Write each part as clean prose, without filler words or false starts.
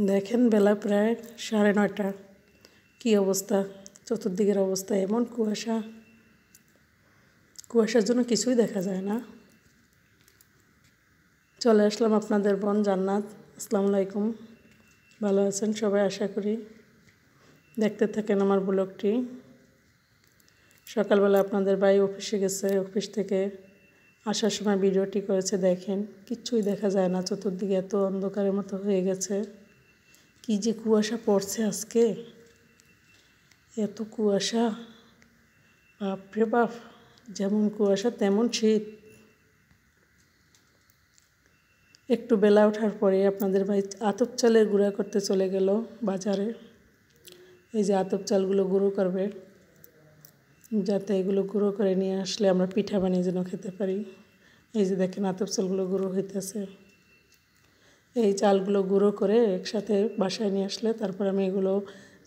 দেখেন বেলা প্রায় 9:30। কী অবস্থা, চতুর্দিকের অবস্থা এমন কুয়াশা, কুয়াশার জন্য কিছুই দেখা যায় না। চলে আসলাম আপনাদের বোন জান্নাত। আসসালামু আলাইকুম, ভালো আছেন সবাই আশা করি। দেখতে থাকেন আমার ব্লগটি। সকালবেলা আপনাদের ভাই অফিসে গেছে, অফিস থেকে আসার সময় ভিডিওটি করেছে। দেখেন কিচ্ছুই দেখা যায় না, চতুর্দিকে এত অন্ধকারের মতো হয়ে গেছে। কি যে কুয়াশা পড়ছে আজকে, এত কুয়াশা, বাপরে বাপ, যেমন কুয়াশা তেমন শীত। একটু বেলা ওঠার পরে আপনাদের ভাই আতপ চালের গুঁড়া করতে চলে গেল বাজারে। এই যে আতপ চালগুলো গুঁড়ো করবে, যাতে এগুলো গুঁড়ো করে নিয়ে আসলে আমরা পিঠা বানিয়ে যেন খেতে পারি। এই যে দেখেন আতপ চালগুলো গুঁড়ো হইতেছে। এই চালগুলো গুঁড়ো করে একসাথে বাসায় নিয়ে আসলে তারপর আমি এগুলো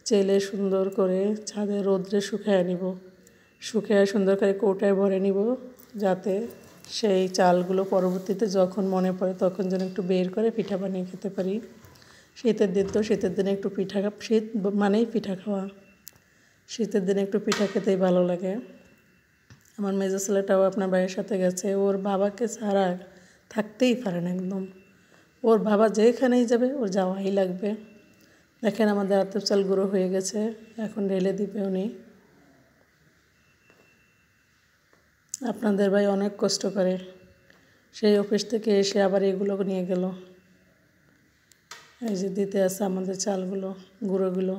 চেলে সুন্দর করে ছাদে রোদ্রে শুকায় নিব। শুকায় সুন্দর করে কৌটায় ভরে নিব, যাতে সেই চালগুলো পরবর্তীতে যখন মনে পড়ে তখন যেন একটু বের করে পিঠা বানিয়ে খেতে পারি। শীতের দিন তো, শীতের দিনে একটু পিঠা, শীত মানেই পিঠা খাওয়া। শীতের দিনে একটু পিঠা খেতেই ভালো লাগে। আমার মেজো ছেলেটাও আপনার ভাইয়ের সাথে গেছে, ওর বাবাকে ছাড়া থাকতেই পারে না একদম। ওর বাবা যেখানেই যাবে ওর যাওয়াই লাগবে। দেখেন আমাদের আতপ চাল গুঁড়ো হয়ে গেছে, এখন ঢেলে দিবে উনি। আপনাদের ভাই অনেক কষ্ট করে, সেই অফিস থেকে এসে আবার এগুলো নিয়ে গেল। এই যে দিতে আছে আমাদের চালগুলো, গুঁড়োগুলো।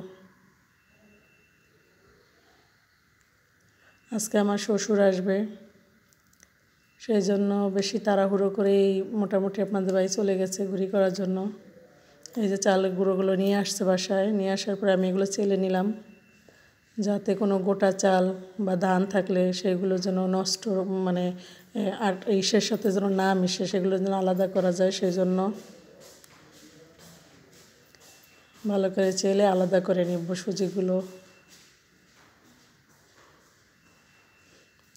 আজকে আমার শ্বশুর আসবে, সেই জন্য বেশি তাড়াহুড়ো করেই মোটামুটি আপনাদের ভাই চলে গেছে ঘুরি করার জন্য। এই যে চালের গুঁড়োগুলো নিয়ে আসছে বাসায়, নিয়ে আসার পরে আমি এগুলো চেলে নিলাম, যাতে কোনো গোটা চাল বা ধান থাকলে সেগুলো যেন নষ্ট, মানে আর ইসের সাথে যেন না মিশে, সেগুলো যেন আলাদা করা যায়। সেই জন্য ভালো করে চেলে আলাদা করে নিব সুজিগুলো।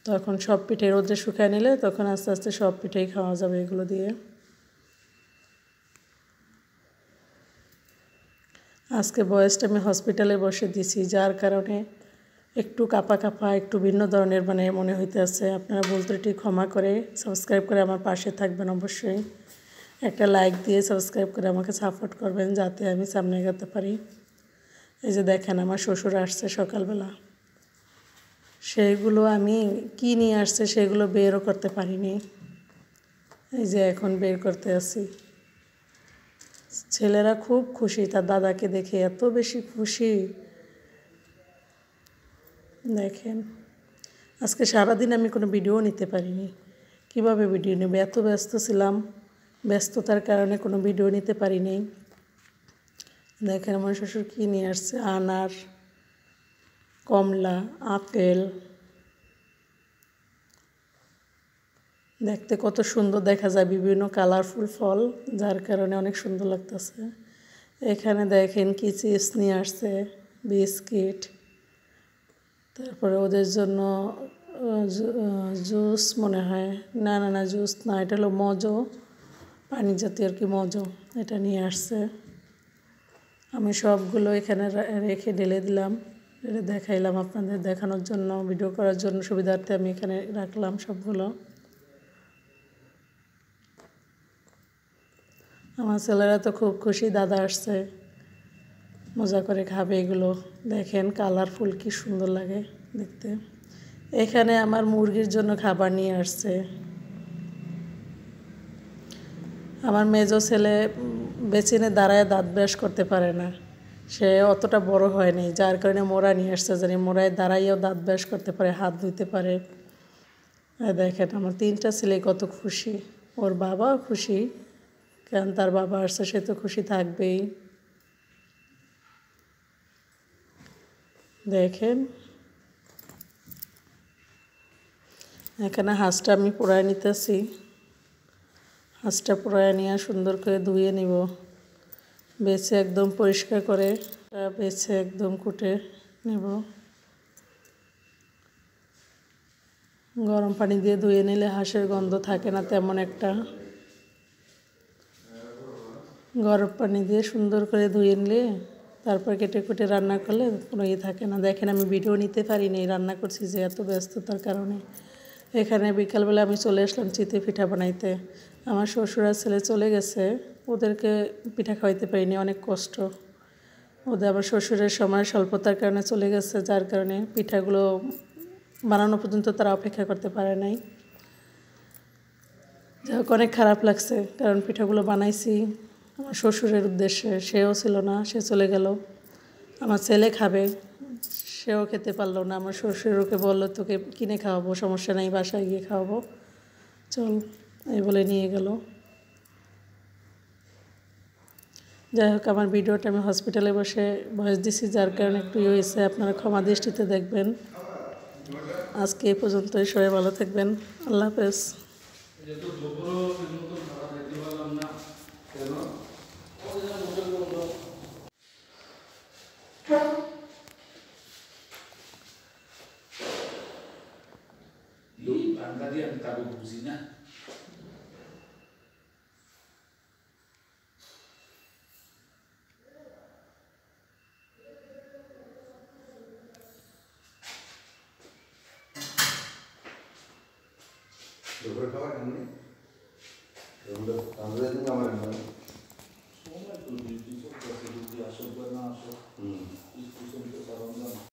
তখন সব পিঠে রোদ্রে শুকায় নিলে তখন আস্তে আস্তে সব পিঠেই খাওয়া যাবে এগুলো দিয়ে। আজকে বয়সটা আমি হসপিটালে বসে দিছি, যার কারণে একটু কাঁপা কাঁপা, একটু ভিন্ন ধরনের মনে হইতেছে। আপনারা বলতে ক্ষমা করে সাবস্ক্রাইব করে আমার পাশে থাকবেন। অবশ্যই একটা লাইক দিয়ে সাবস্ক্রাইব করে আমাকে সাপোর্ট করবেন, যাতে আমি সামনে এগোতে পারি। এই যে দেখেন আমার শ্বশুর আসছে সকালবেলা, সেইগুলো আমি কি নিয়ে আসছে সেগুলো বেরও করতে পারিনি। এই যে এখন বের করতে আসি। ছেলেরা খুব খুশি, তার দাদাকে দেখে এত বেশি খুশি। দেখেন আজকে সারাদিন আমি কোনো ভিডিও নিতে পারিনি। কিভাবে ভিডিও নেব, এত ব্যস্ত ছিলাম, ব্যস্ততার কারণে কোনো ভিডিও নিতে পারিনি। দেখেন আমার শ্বশুর কী নিয়ে আসছে, আনার, কমলা, আপেল। দেখতে কত সুন্দর দেখা যায়, বিভিন্ন কালারফুল ফল, যার কারণে অনেক সুন্দর লাগতেছে। এখানে দেখেন কি চিপস নিয়ে আসছে, বিস্কিট, তারপরে ওদের জন্য জুস মনে হয়, না জুস না, এটা হলো মজো, পানি জাতীয় আর কি মজো, এটা নিয়ে আসছে। আমি সবগুলো এখানে রেখে ঢেলে দিলাম, ঢেলে দেখাইলাম আপনাদের দেখানোর জন্য, ভিডিও করার জন্য সুবিধার্থে আমি এখানে রাখলাম সবগুলো। আমার ছেলেরা তো খুব খুশি, দাদা আসছে, মজা করে খাবে এগুলো। দেখেন কালারফুল কি সুন্দর লাগে দেখতে। এখানে আমার মুরগির জন্য খাবার নিয়ে আসছে। আমার মেজো ছেলে বেচিনে দাঁড়ায় দাঁত ব্রাশ করতে পারে না, সে অতটা বড় হয়নি, যার কারণে মোড়া নিয়ে আসছে, জানি মোড়ায় দাঁড়াইয়েও দাঁত ব্রাশ করতে পারে, হাত ধুইতে পারে। দেখেন আমার 3টা ছেলে কত খুশি, ওর বাবাও খুশি, কারণ তার বাবা আসছে, সে তো খুশি থাকবেই। দেখেন এখানে হাঁসটা আমি পোড়ায় নিতেছি। হাঁসটা পোড়ায় নিয়ে সুন্দর করে ধুয়ে নিব, বেছে একদম পরিষ্কার করে, বেছে একদম কুটে নেব। গরম পানি দিয়ে ধুয়ে নিলে হাঁসের গন্ধ থাকে না তেমন একটা। গরম পানি দিয়ে সুন্দর করে ধুয়ে নিলে তারপর কেটে কুটে রান্না করলে কোনো থাকে না। দেখেন আমি ভিডিও নিতে পারিনি, রান্না করছি যে এত ব্যস্ততার কারণে। এখানে বিকালবেলা আমি চলে আসলাম চিতই পিঠা বানাইতে। আমার শ্বশুর আর ছেলে চলে গেছে, ওদেরকে পিঠা খাওয়াইতে পারিনি, অনেক কষ্ট। ওদের আবার শ্বশুরের সময় স্বল্পতার কারণে চলে গেছে, যার কারণে পিঠাগুলো বানানো পর্যন্ত তারা অপেক্ষা করতে পারে নাই। যাই হোক, অনেক খারাপ লাগছে, কারণ পিঠাগুলো বানাইছি আমার শ্বশুরের উদ্দেশ্যে, সেও ছিল না, সে চলে গেল। আমার ছেলে খাবে, সেও খেতে পারলো না। আমার শ্বশুর ওকে বললো তোকে কিনে খাওয়াবো, সমস্যা নাই, বাসায় গিয়ে খাওয়াবো, চল, এই বলে নিয়ে গেল। যাই হোক, আমার ভিডিওটা আমি হসপিটালে বসে ভয়েস দিছি, যার কারণে একটু হয়েছে, আপনারা ক্ষমা দৃষ্টিতে দেখবেন। আজকে এই পর্যন্তই, সবাই ভালো থাকবেন, আল্লাহ হাফেজ। Tadi yang tahu fungsinya. Dober kawan ini, আমরা যদি আমার Semua itu di prosedur biasa benar.